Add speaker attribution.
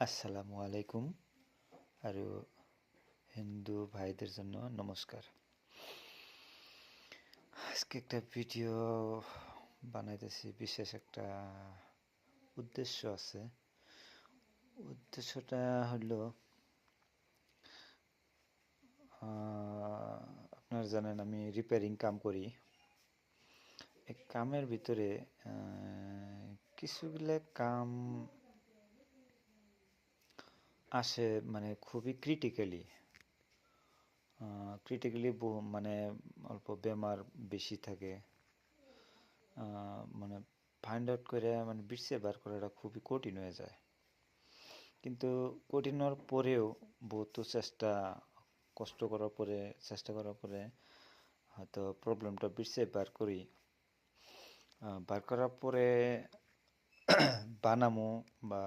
Speaker 1: আসসালামু আলাইকুম আর হিন্দু ভাইদের জন্য নমস্কার। আজকে একটা ভিডিও বানাইতেছি, বিশেষ একটা উদ্দেশ্য আছে। উদ্দেশ্যটা হলো আপনারা জানেন আমি রিপেয়ারিং কাম করি। এই কামের ভিতরে কিছুগুলো কাম আসে মানে খুবই ক্রিটিক্যালি মানে অল্প বেমার বেশি থাকে, মানে ফাইন্ড আউট করে মানে বিটসে বার করাটা খুবই কঠিন হয়ে যায়। কিন্তু কঠিন হওয়ার পরেও বহুত কষ্ট করার পরে চেষ্টা করার পরে হয়তো প্রবলেমটা বিটসে বার করি। বার করার পরে বানামো বা